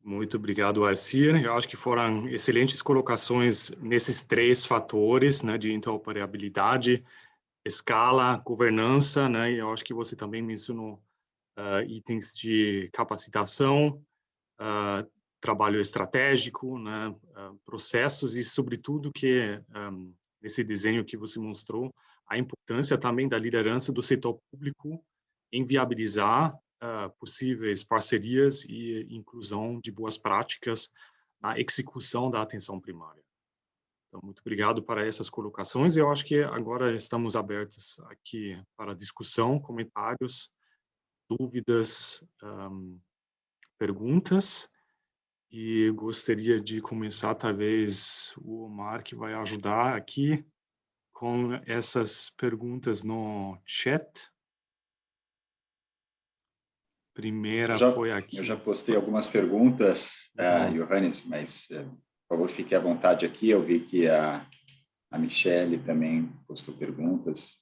Muito obrigado, Arcir. Eu acho que foram excelentes colocações nesses três fatores, né, de interoperabilidade, escala, governança, né, e eu acho que você também mencionou itens de capacitação, trabalho estratégico, né, processos e, sobretudo, que nesse desenho que você mostrou, a importância também da liderança do setor público em viabilizar possíveis parcerias e inclusão de boas práticas na execução da atenção primária. Então, muito obrigado para essas colocações. Eu acho que agora estamos abertos aqui para discussão, comentários, dúvidas, perguntas. E gostaria de começar, talvez, o Omar, que vai ajudar aqui com essas perguntas no chat. Primeira foi Eu já aqui. postei algumas perguntas, Muito bom. Johannes, mas, por favor, fique à vontade aqui. Eu vi que a Michele também postou perguntas,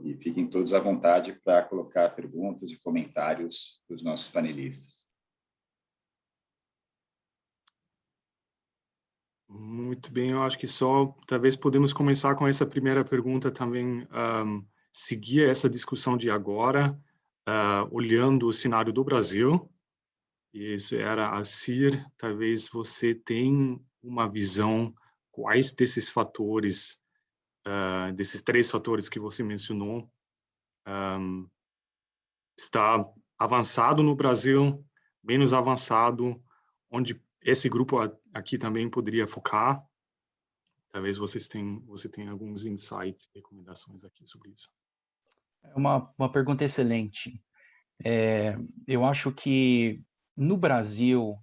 e fiquem todos à vontade para colocar perguntas e comentários dos nossos panelistas. Muito bem, eu acho que só, talvez podemos começar com essa primeira pergunta também, seguir essa discussão de agora, olhando o cenário do Brasil. E isso era a CIR, talvez você tenha uma visão quais desses fatores, desses três fatores que você mencionou, está avançado no Brasil, menos avançado, onde esse grupo aqui também poderia focar. Talvez você tenha alguns insights, recomendações aqui sobre isso. É uma pergunta excelente. Eu acho que no Brasil,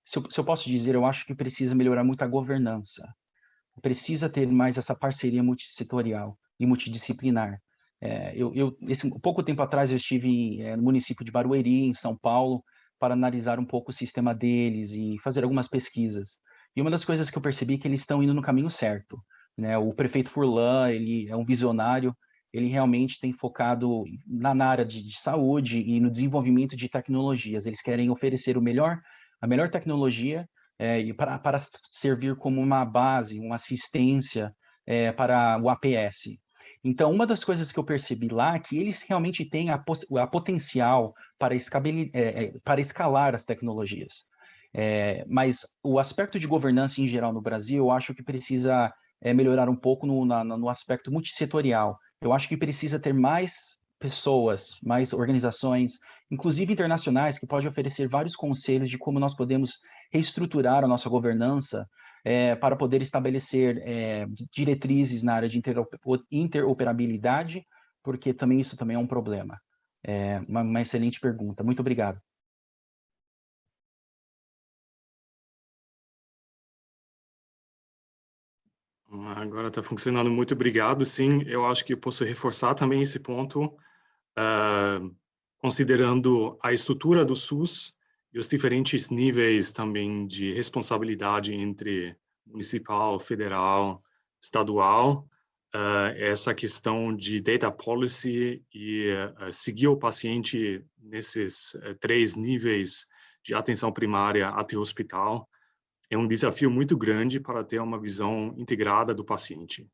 se eu posso dizer, eu acho que precisa melhorar muito a governança. Precisa ter mais essa parceria multissetorial e multidisciplinar. Pouco tempo atrás eu estive no município de Barueri, em São Paulo, para analisar um pouco o sistema deles e fazer algumas pesquisas. E uma das coisas que eu percebi é que eles estão indo no caminho certo, né? O prefeito Furlan, ele é um visionário, ele realmente tem focado na área de saúde e no desenvolvimento de tecnologias. Eles querem oferecer a melhor tecnologia e para servir como uma base, uma assistência para o APS. Então, uma das coisas que eu percebi lá é que eles realmente têm a potencial para escalar as tecnologias. Mas o aspecto de governança em geral no Brasil, eu acho que precisa melhorar um pouco no aspecto multissetorial. Eu acho que precisa ter mais pessoas, mais organizações, inclusive internacionais, que podem oferecer vários conselhos de como nós podemos reestruturar a nossa governança para poder estabelecer diretrizes na área de interoperabilidade, porque também isso também é um problema. Uma excelente pergunta. Muito obrigado. Agora está funcionando, muito obrigado. Sim, eu acho que eu posso reforçar também esse ponto, considerando a estrutura do SUS e os diferentes níveis também de responsabilidade entre municipal, federal, estadual, essa questão de data policy e seguir o paciente nesses três níveis de atenção primária até o hospital, é um desafio muito grande para ter uma visão integrada do paciente.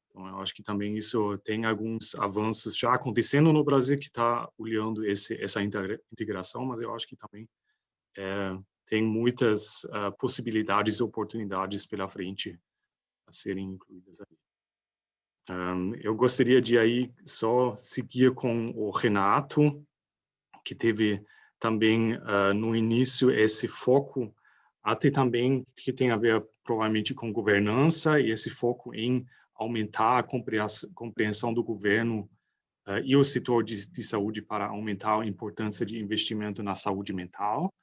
Então, eu acho que também isso tem alguns avanços já acontecendo no Brasil que está olhando essa integração, mas eu acho que também tem muitas possibilidades e oportunidades pela frente a serem incluídas aí. Eu gostaria de aí só seguir com o Renato, que teve também no início esse foco até também que tem a ver provavelmente com governança e esse foco em aumentar a compreensão do governo e o setor de saúde para aumentar a importância de investimento na saúde mental.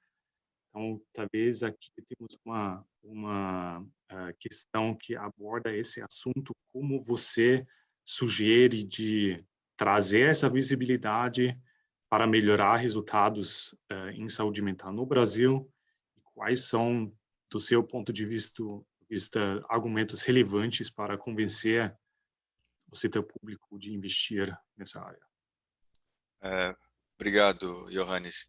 Então, talvez aqui temos uma questão que aborda esse assunto, como você sugere de trazer essa visibilidade para melhorar resultados em saúde mental no Brasil. Quais são, do seu ponto de vista, argumentos relevantes para convencer o setor público de investir nessa área? Obrigado, Johannes.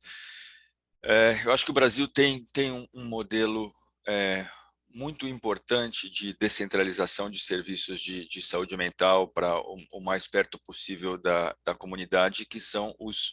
Eu acho que o Brasil tem um modelo muito importante de descentralização de serviços de saúde mental para o mais perto possível da comunidade, que são os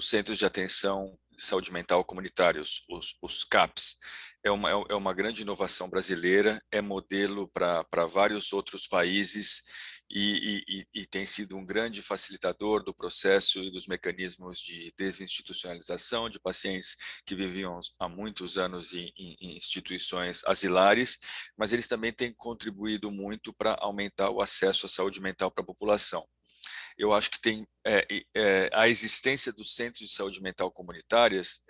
centros de atenção de saúde mental comunitários, os CAPs. É uma grande inovação brasileira, é modelo para vários outros países e tem sido um grande facilitador do processo e dos mecanismos de desinstitucionalização de pacientes que viviam há muitos anos em instituições asilares, mas eles também têm contribuído muito para aumentar o acesso à saúde mental para a população. Eu acho que tem a existência dos centros de saúde mental comunitárias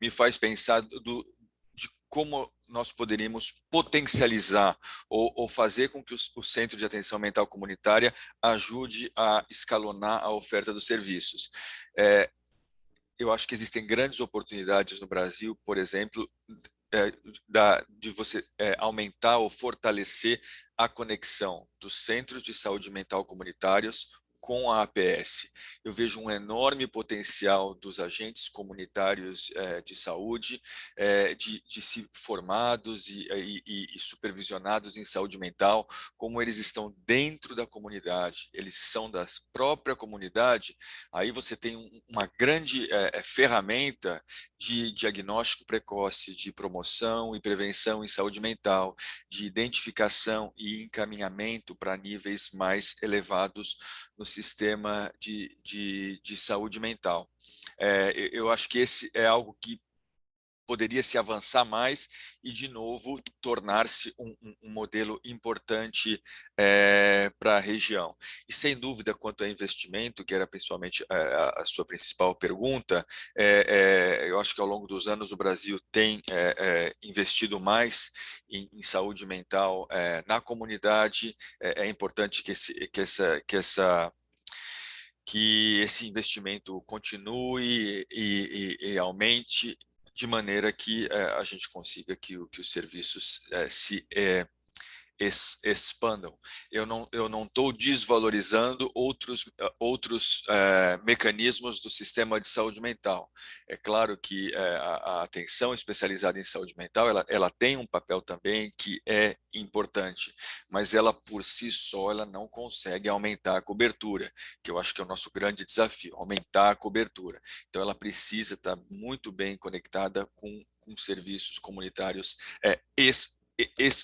me faz pensar de como nós poderíamos potencializar ou fazer com que o Centro de Atenção Mental Comunitária ajude a escalonar a oferta dos serviços. Eu acho que existem grandes oportunidades no Brasil, por exemplo, de você aumentar ou fortalecer a conexão dos centros de saúde mental comunitários com a APS. Eu vejo um enorme potencial dos agentes comunitários de saúde, de se formados e supervisionados em saúde mental, como eles estão dentro da comunidade, eles são da própria comunidade, aí você tem uma grande ferramenta de diagnóstico precoce, de promoção e prevenção em saúde mental, de identificação e encaminhamento para níveis mais elevados no sistema de saúde mental. Eu acho que esse é algo que poderia se avançar mais e, de novo, tornar-se um modelo importante para a região. E, sem dúvida, quanto a investimento, que era principalmente a sua principal pergunta, eu acho que, ao longo dos anos, o Brasil tem investido mais em saúde mental na comunidade. É importante que esse investimento continue e aumente, de maneira que a gente consiga que os serviços se expandam. Eu não estou desvalorizando outros mecanismos do sistema de saúde mental. É claro que a atenção especializada em saúde mental ela tem um papel também que é importante, mas ela por si só ela não consegue aumentar a cobertura, que eu acho que é o nosso grande desafio, aumentar a cobertura. Então ela precisa estar muito bem conectada com serviços comunitários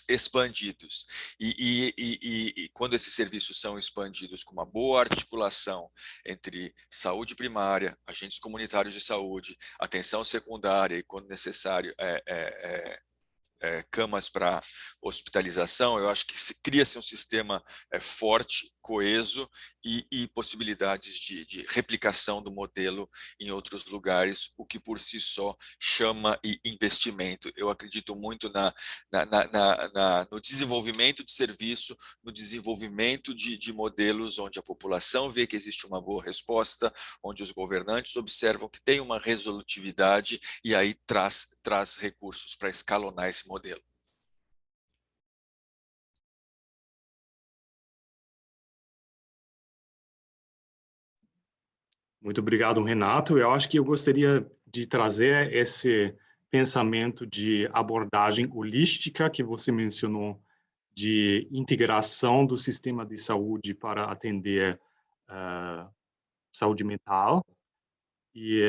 expandidos. E quando esses serviços são expandidos com uma boa articulação entre saúde primária, agentes comunitários de saúde, atenção secundária e, quando necessário, camas para hospitalização, eu acho que cria-se um sistema forte, coeso e possibilidades de replicação do modelo em outros lugares, o que por si só chama investimento. Eu acredito muito no desenvolvimento de serviço, no desenvolvimento de modelos onde a população vê que existe uma boa resposta, onde os governantes observam que tem uma resolutividade e aí traz recursos para escalonar esse modelo. Muito obrigado, Renato. Eu acho que eu gostaria de trazer esse pensamento de abordagem holística que você mencionou, de integração do sistema de saúde para atender saúde mental, e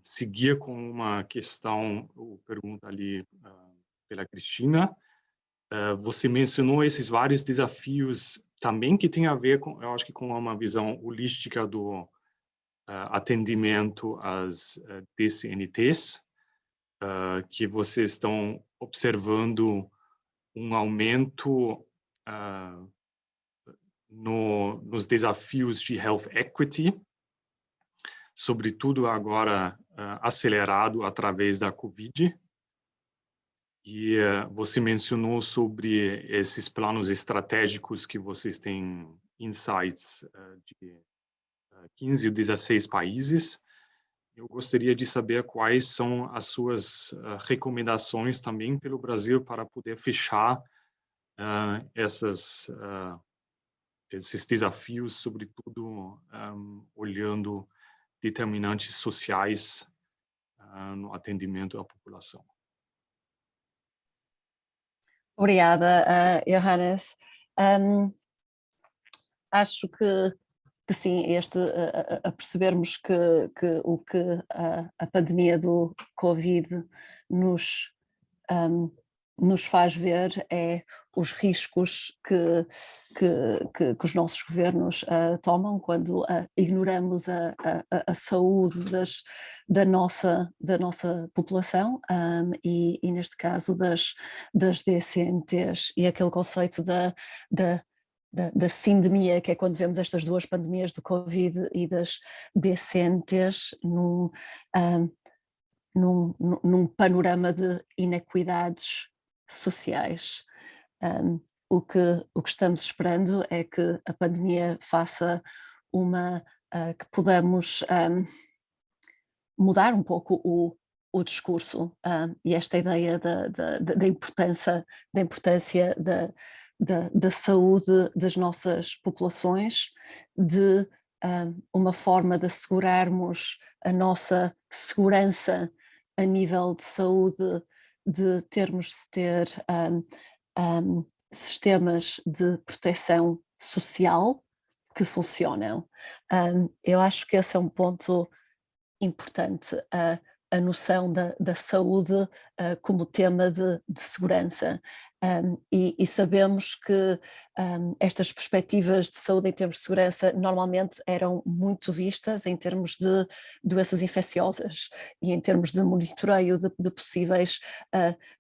seguir com uma questão, ou pergunta ali pela Cristina. Você mencionou esses vários desafios também que tem a ver com, eu acho que com uma visão holística do atendimento às DCNTs, que vocês estão observando um aumento nos desafios de health equity, sobretudo agora acelerado através da Covid. E você mencionou sobre esses planos estratégicos que vocês têm insights de 15 ou 16 países. Eu gostaria de saber quais são as suas recomendações também pelo Brasil para poder fechar esses desafios, sobretudo olhando determinantes sociais no atendimento à população. Obrigada, Johannes. Acho que sim, a percebermos que o que a pandemia do Covid nos faz ver é os riscos que os nossos governos tomam quando ignoramos a saúde da nossa população e neste caso das DCNTs e aquele conceito da sindemia, que é quando vemos estas duas pandemias do Covid e das DCNTs num panorama de inequidades sociais. O que estamos esperando é que a pandemia faça que podamos mudar um pouco o discurso e esta ideia da importância da saúde das nossas populações, de uma forma de assegurarmos a nossa segurança a nível de saúde, de termos de ter sistemas de proteção social que funcionam. Eu acho que esse é um ponto importante, a noção da saúde como tema de segurança. E sabemos que estas perspectivas de saúde em termos de segurança normalmente eram muito vistas em termos de doenças infecciosas e em termos de monitoreio de possíveis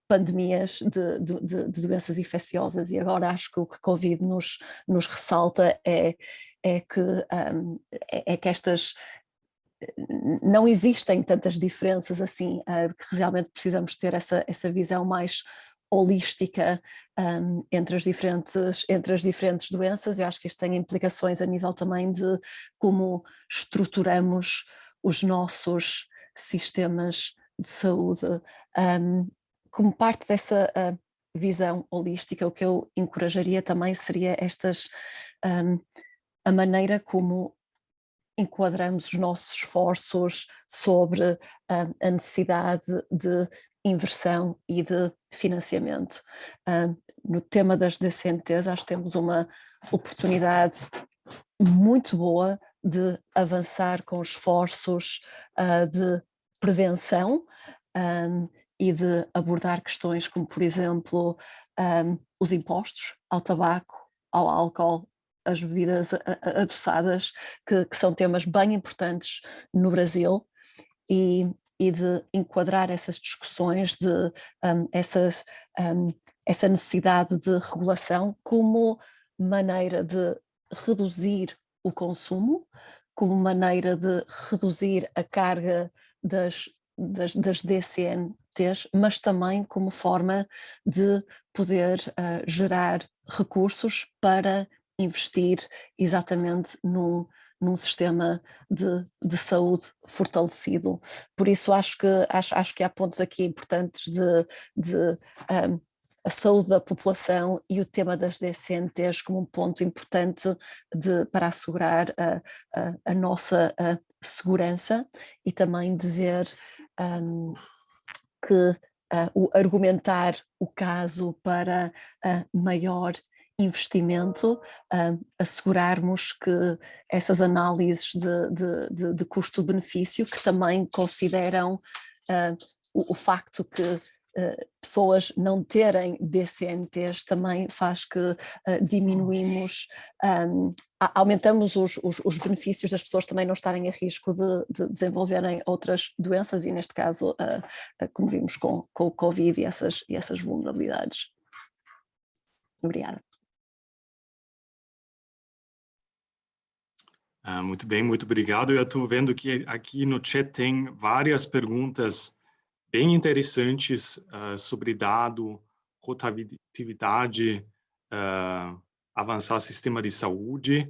pandemias de doenças infecciosas, e agora acho que o que Covid nos ressalta é que estas não existem tantas diferenças assim, que realmente precisamos ter essa visão mais holística entre as diferentes doenças. Eu acho que isto tem implicações a nível também de como estruturamos os nossos sistemas de saúde. Como parte dessa visão holística, o que eu encorajaria também seria a maneira como enquadramos os nossos esforços sobre a necessidade de inversão e de financiamento. No tema das DCNTs, acho que temos uma oportunidade muito boa de avançar com esforços de prevenção e de abordar questões como, por exemplo, os impostos ao tabaco, ao álcool, as bebidas adoçadas, que são temas bem importantes no Brasil, e de enquadrar essas discussões, essa necessidade de regulação como maneira de reduzir o consumo, como maneira de reduzir a carga das DCNTs, mas também como forma de poder gerar recursos para investir exatamente num sistema de saúde fortalecido. Por isso acho que há pontos aqui importantes de a saúde da população e o tema das DCNTs como um ponto importante para assegurar a nossa segurança, e também de ver que o argumentar o caso para maior investimento, assegurarmos que essas análises de custo-benefício, que também consideram o facto que pessoas não terem DCNTs também faz que diminuímos, aumentamos os benefícios das pessoas também não estarem a risco de desenvolverem outras doenças, e neste caso, como vimos com o Covid e essas vulnerabilidades. Obrigada. Muito bem, muito obrigado. Eu estou vendo que aqui no chat tem várias perguntas bem interessantes sobre dado, rotatividade, avançar sistema de saúde.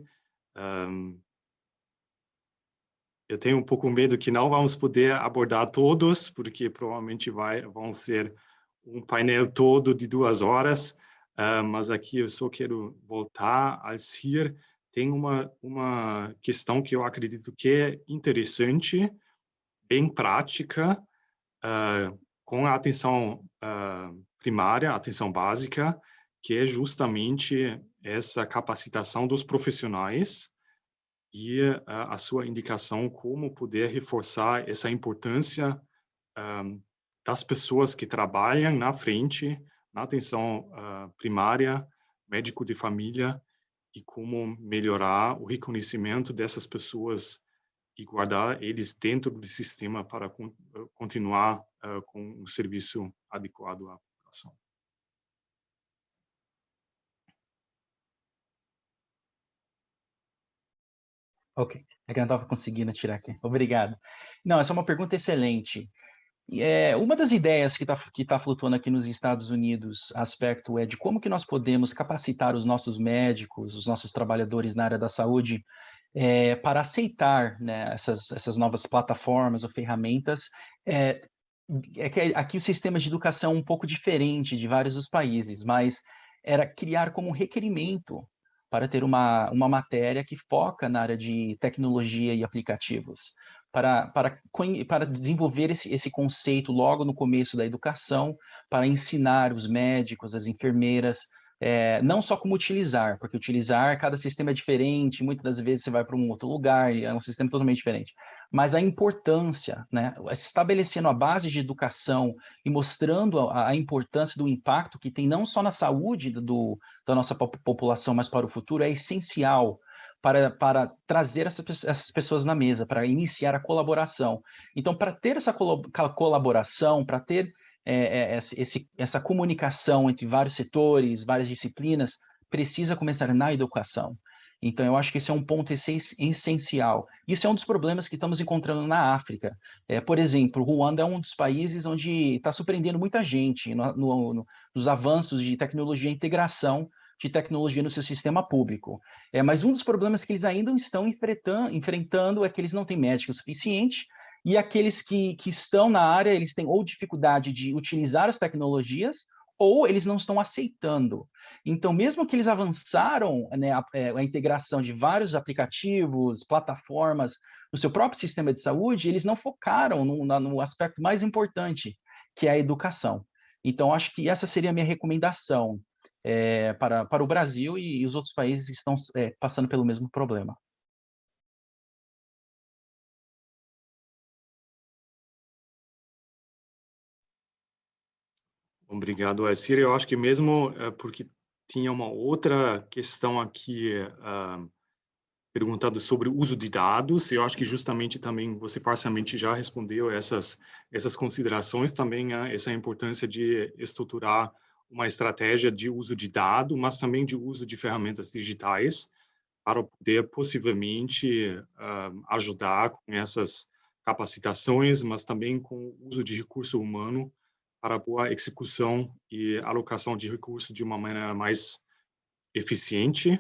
Eu tenho um pouco medo que não vamos poder abordar todos, porque provavelmente vão ser um painel todo de 2 horas, mas aqui eu só quero voltar a CIR tem uma questão que eu acredito que é interessante, bem prática, com a atenção primária, a atenção básica, que é justamente essa capacitação dos profissionais e a sua indicação como poder reforçar essa importância das pessoas que trabalham na frente, na atenção primária, médico de família, e como melhorar o reconhecimento dessas pessoas e guardar eles dentro do sistema para continuar com um serviço adequado à população. Ok, é que eu não estava conseguindo tirar aqui. Obrigado. Não, essa é uma pergunta excelente. Uma das ideias que tá flutuando aqui nos Estados Unidos, aspecto é de como que nós podemos capacitar os nossos médicos, os nossos trabalhadores na área da saúde, para aceitar, né, essas novas plataformas ou ferramentas. Que aqui o sistema de educação é um pouco diferente de vários dos países, mas era criar como um requerimento para ter uma matéria que foca na área de tecnologia e aplicativos, para desenvolver esse conceito logo no começo da educação, para ensinar os médicos, as enfermeiras, não só como utilizar, porque utilizar, cada sistema é diferente, muitas das vezes você vai para um outro lugar, e é um sistema totalmente diferente, mas a importância, né, estabelecendo a base de educação e mostrando a importância do impacto que tem não só na saúde da nossa população, mas para o futuro, é essencial para trazer essas pessoas na mesa, para iniciar a colaboração. Então, para ter essa colaboração, para ter essa comunicação entre vários setores, várias disciplinas, precisa começar na educação. Então, eu acho que esse é um ponto essencial. Isso é um dos problemas que estamos encontrando na África. Por exemplo, Ruanda é um dos países onde está surpreendendo muita gente nos avanços de tecnologia e integração de tecnologia no seu sistema público. Mas um dos problemas que eles ainda estão enfrentando é que eles não têm médico suficiente, e aqueles que estão na área, eles têm ou dificuldade de utilizar as tecnologias, ou eles não estão aceitando. Então, mesmo que eles avançaram, né, a integração de vários aplicativos, plataformas, no seu próprio sistema de saúde, eles não focaram no aspecto mais importante, que é a educação. Então, acho que essa seria a minha recomendação para o Brasil e os outros países que estão passando pelo mesmo problema. Obrigado, Cira. Eu acho que mesmo porque tinha uma outra questão aqui perguntado sobre o uso de dados, eu acho que justamente também você parcialmente já respondeu essas considerações, também essa importância de estruturar uma estratégia de uso de dados, mas também de uso de ferramentas digitais para poder possivelmente ajudar com essas capacitações, mas também com o uso de recurso humano para a boa execução e alocação de recursos de uma maneira mais eficiente.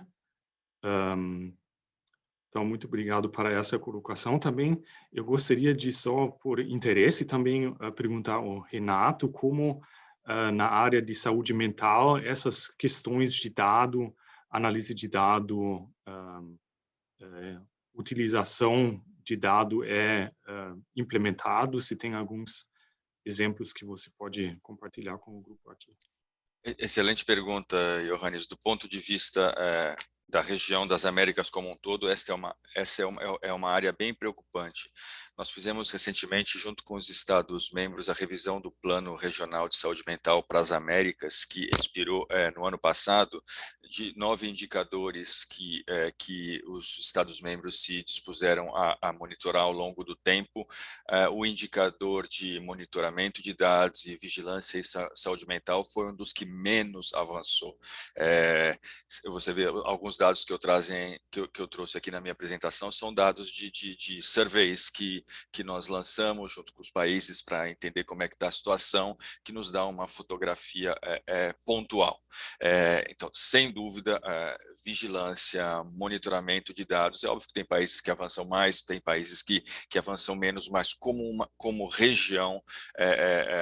Então, muito obrigado para essa colocação também. Eu gostaria de, só por interesse, também perguntar ao Renato como, na área de saúde mental, essas questões de dado, análise de dado, utilização de dado implementado, se tem alguns exemplos que você pode compartilhar com o grupo aqui. Excelente pergunta, Johannes. Do ponto de vista da região das Américas como um todo, essa é uma área bem preocupante. Nós fizemos recentemente, junto com os Estados-membros, a revisão do Plano Regional de Saúde Mental para as Américas, que expirou no ano passado, de 9 indicadores que os Estados-membros se dispuseram a monitorar ao longo do tempo. O indicador de monitoramento de dados e vigilância e saúde mental foi um dos que menos avançou. Você vê alguns dados que eu trouxe aqui na minha apresentação, são dados de surveys que que nós lançamos junto com os países para entender como é que está a situação, que nos dá uma fotografia pontual. Então, sem dúvida, vigilância, monitoramento de dados. É óbvio que tem países que avançam mais, tem países que avançam menos, mas como região,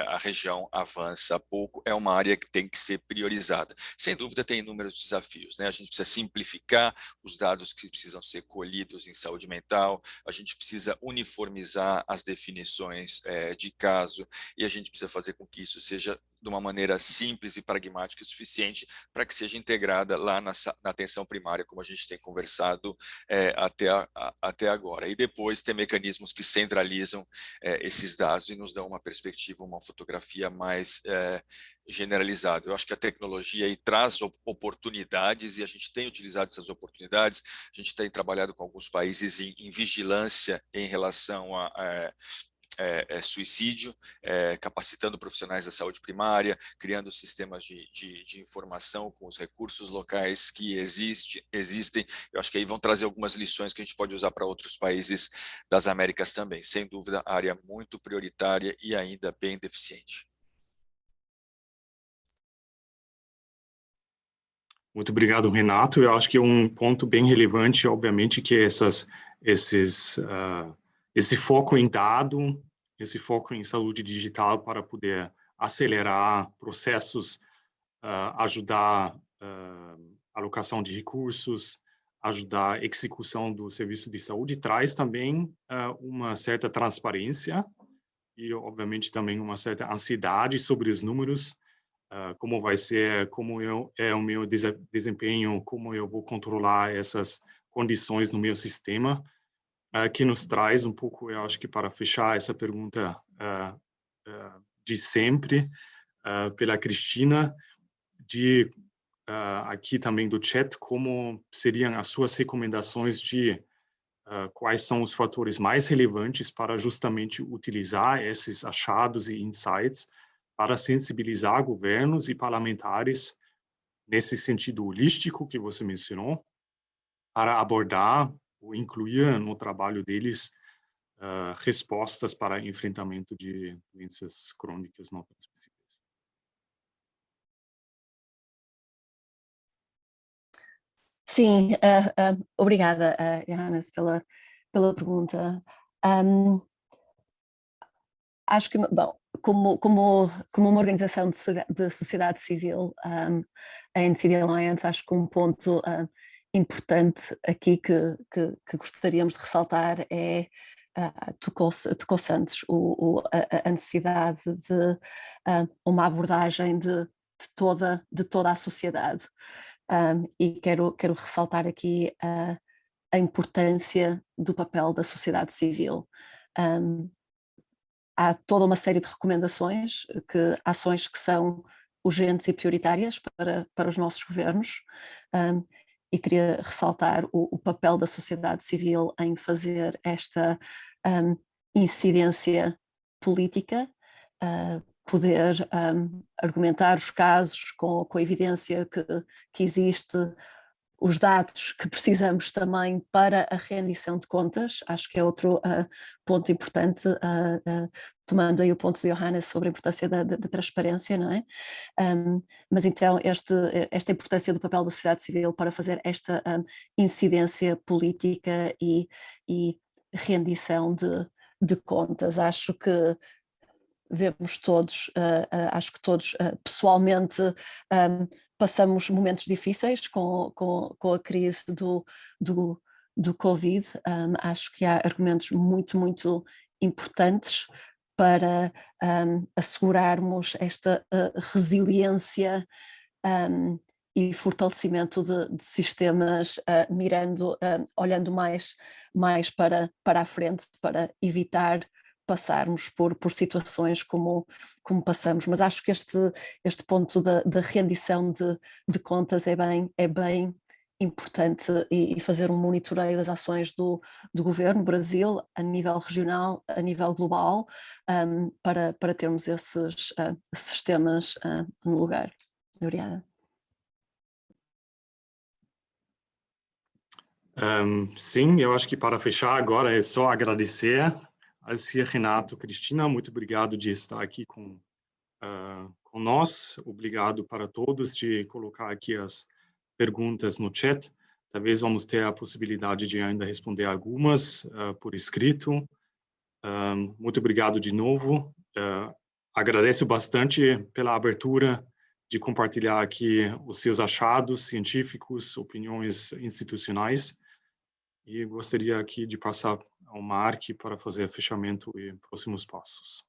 a região avança pouco, é uma área que tem que ser priorizada. Sem dúvida, tem inúmeros desafios, né? A gente precisa simplificar os dados que precisam ser colhidos em saúde mental, a gente precisa uniformizar as definições de caso, e a gente precisa fazer com que isso seja de uma maneira simples e pragmática o suficiente para que seja integrada lá na atenção primária, como a gente tem conversado até agora. E depois ter mecanismos que centralizam esses dados e nos dão uma perspectiva, uma fotografia mais generalizada. Eu acho que a tecnologia aí traz oportunidades e a gente tem utilizado essas oportunidades. A gente tem trabalhado com alguns países em vigilância em relação a suicídio, capacitando profissionais da saúde primária, criando sistemas de informação com os recursos locais que existem. Eu acho que aí vão trazer algumas lições que a gente pode usar para outros países das Américas também. Sem dúvida, área muito prioritária e ainda bem deficiente. Muito obrigado, Renato. Eu acho que um ponto bem relevante, obviamente, que esse foco em dado, esse foco em saúde digital para poder acelerar processos, ajudar a alocação de recursos, ajudar a execução do serviço de saúde, traz também uma certa transparência e, obviamente, também uma certa ansiedade sobre os números, como vai ser, como é o meu desempenho, como eu vou controlar essas condições no meu sistema, que nos traz um pouco, eu acho que para fechar essa pergunta de sempre, pela Cristina, aqui também do chat, como seriam as suas recomendações de quais são os fatores mais relevantes para justamente utilizar esses achados e insights para sensibilizar governos e parlamentares nesse sentido holístico que você mencionou, para abordar ou incluir no trabalho deles respostas para enfrentamento de doenças crônicas não transmissíveis. Sim, obrigada, Johannes, pela pergunta. Acho que, bom, como uma organização de sociedade civil, a NCD Alliance, acho que um ponto importante aqui que gostaríamos de ressaltar é, tocou-se antes, a necessidade de uma abordagem de toda a sociedade. E quero ressaltar aqui a importância do papel da sociedade civil. Há toda uma série de recomendações, ações que são urgentes e prioritárias para os nossos governos, e queria ressaltar o papel da sociedade civil em fazer esta incidência política, poder argumentar os casos com a evidência que existe, os dados que precisamos também para a rendição de contas. Acho que é outro ponto importante, tomando aí o ponto de Johannes sobre a importância da transparência, não é? Mas então esta importância do papel da sociedade civil para fazer esta incidência política e rendição de contas. Acho que vemos todos, acho que todos pessoalmente passamos momentos difíceis com a crise do Covid. Acho que há argumentos muito, muito importantes para assegurarmos esta resiliência e fortalecimento de sistemas, olhando mais para a frente, para evitar passarmos por situações como passamos. Mas acho que este ponto da rendição de contas é bem importante, e fazer um monitoreio das ações do governo, Brasil, a nível regional, a nível global, para termos esses sistemas no lugar. Obrigada. Sim, eu acho que para fechar agora é só agradecer Alcia, Renato, Cristina, muito obrigado de estar aqui com nós. Obrigado para todos de colocar aqui as perguntas no chat. Talvez vamos ter a possibilidade de ainda responder algumas por escrito. Muito obrigado de novo. Agradeço bastante pela abertura de compartilhar aqui os seus achados científicos, opiniões institucionais. E gostaria aqui de passar ao Mark para fazer fechamento e próximos passos.